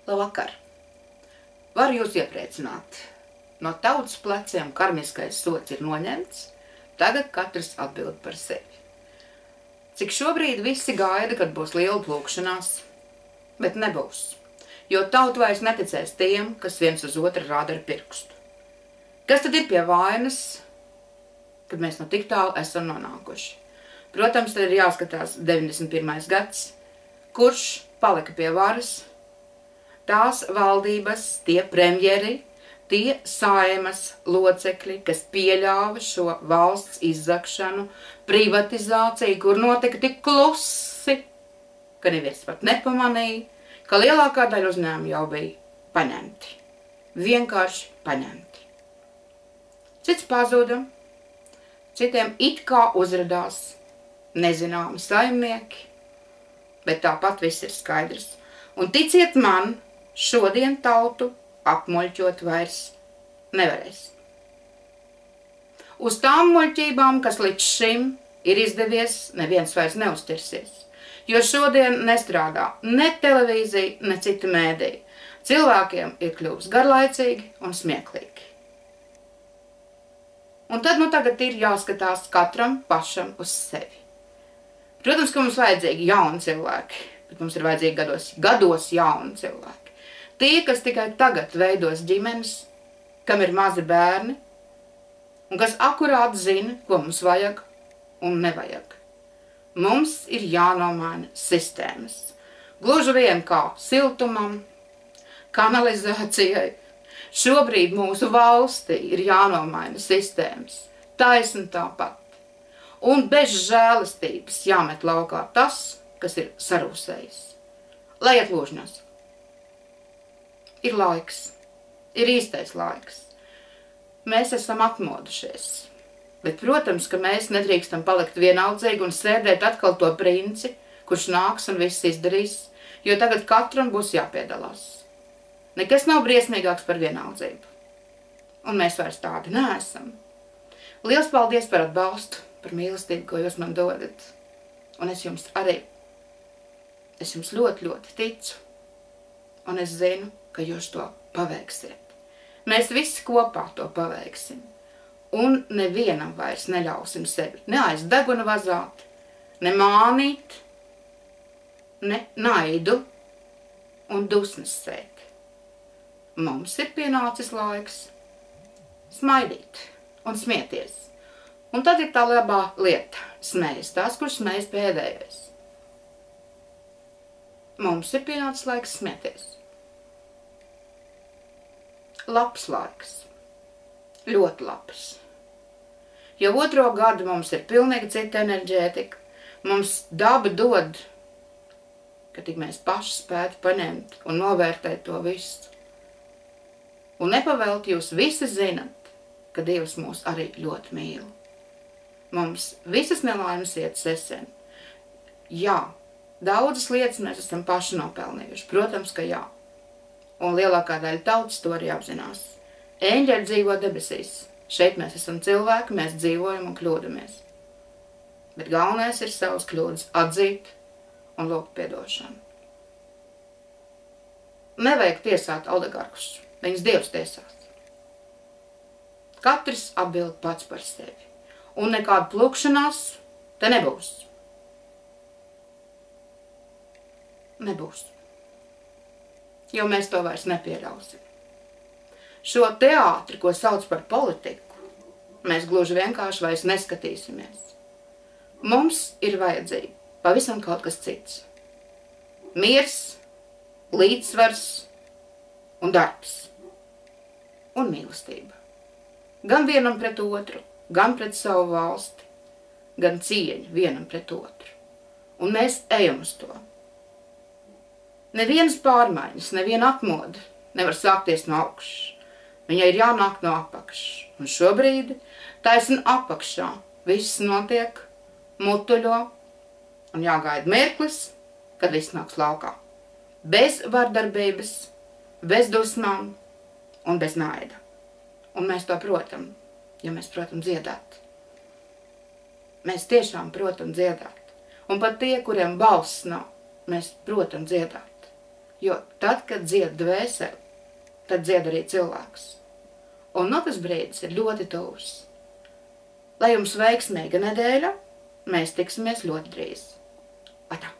Labvakar! Varu jūs iepriecināt. No tautas pleciem karmiskais sods ir noņemts, tagad katrs atbild par sevi. Cik šobrīd visi gaida, kad būs liela plūkšanās, bet nebūs, jo tauta vairs neticēs tiem, kas viens uz otru rāda ar pirkstu. Kas tad ir pie vainas, kad mēs no tik tālu esam nonākuši? Protams, tad ir jāskatās 91. gads, kurš palika pie varas, tās valdības, tie premjeri, tie Saeimas locekļi, kas pieļāva šo valsts izzakšanu, privatizāciju, kur notika tik klusi, ka neviens pat nepamanīja, ka lielākā daļa uzņēmumu jau bija paņemti. Vienkārši paņemti. Cits pazuda, citiem it kā uzradās nezināmi saimnieki, bet tāpat viss ir skaidrs. Un ticiet man, šodien tautu apmuļķot vairs nevarēs. Uz tām muļķībām, kas līdz šim ir izdevies, neviens vairs neuztirsies, jo šodien nestrādā ne televīzija, ne citi mēdīji. Cilvēkiem ir kļuvis garlaicīgi un smieklīgi. Un tad tagad ir jāskatās katram pašam uz sevi. Protams, ka mums vajadzīgi jauni cilvēki, bet mums ir vajadzīgi gados jauni cilvēki. Tie, kas tikai tagad veidos ģimenes, kam ir mazi bērni, un kas akurāti zina, ko mums vajag un nevajag. Mums ir jānomaina sistēmas. Gluži vien kā siltumam, kanalizācijai. Šobrīd mūsu valstī ir jānomaina sistēmas. Taisni tāpat. Un bez žēlistības jāmet laukā tas, kas ir sarūsējis. Lai iet lūžņos. Ir laiks. Ir īstais laiks. Mēs esam atmodušies. Bet, protams, ka mēs nedrīkstam palikt vienaldzīgi un sēdēt atkal to princi, kurš nāks un viss izdarīs, jo tagad katram būs jāpiedalās. Nekas nav briesmīgāks par vienaldzību. Un mēs vairs tādi neesam. Liels paldies par atbalstu, par mīlestību, ko jūs man dodat. Un es jums arī, es jums ļoti, ļoti ticu. Un es zinu, ka jūs to paveiksiet. Mēs visi kopā to paveiksim. Un nevienam vairs neļausim sevi ne aiz deguna vazāt, ne mānīt, ne naidu un dusmas sēt. Mums ir pienācis laiks smaidīt un smieties. Un tad ir tā labā lieta – smējas tās, kur smējas pēdējais. Mums ir pienācis laiks smieties. Labs laiks. Ļoti labs. Jo otro gadu mums ir pilnīgi cita enerģētika. Mums daba dod, ka tik mēs paši spētu paņemt un novērtēt to visu. Un nepavēlt jūs visi zinat, ka Dievs mūs arī ļoti mīl. Mums visas nelaimes iet sesen. Jā, daudzas lietas mēs esam paši nopelnījuši. Protams, ka jā. Un lielākā daļa tautas to arī apzinās. Eņģeļi dzīvo debesīs. Šeit mēs esam cilvēki, mēs dzīvojam un kļūdamies. Bet galvenais ir savas kļūdas atzīt un lūgt piedošanu. Nevajag tiesāt oligarkus. Viņus Dievs tiesās. Katrs atbild pats par sevi. Un nekāda plūkšanās te nebūs. Nebūs. Jo mēs to vairs nepieļausim. Šo teātri, ko sauc par politiku, mēs gluži vienkārši vairs neskatīsimies. Mums ir vajadzīgi pavisam kaut kas cits. Miers, līdzsvars un darbs. Un mīlestība. Gan vienam pret otru, gan pret savu valsti, gan cieņa vienam pret otru. Un mēs ejam uz to. Nevienas pārmaiņas, neviena atmoda nevar sākties no augšas. Viņai ir jānāk no apakšas. Un šobrīd taisni apakšā viss notiek, mutuļo un jāgaida mirklis, kad viss nāks laukā. Bez vardarbības, bez dusmām un bez naida. Un mēs to protam, jo mēs protam dziedāt. Mēs tiešām protam dziedāt. Un pat tie, kuriem balss nav, mēs protam dziedāt. Jo tad, kad dzied dvēseli, tad dzied arī cilvēks. Un tas brīdis ir ļoti tuvs. Lai jums veiksmīga nedēļa, mēs tiksimies ļoti drīz. Atā!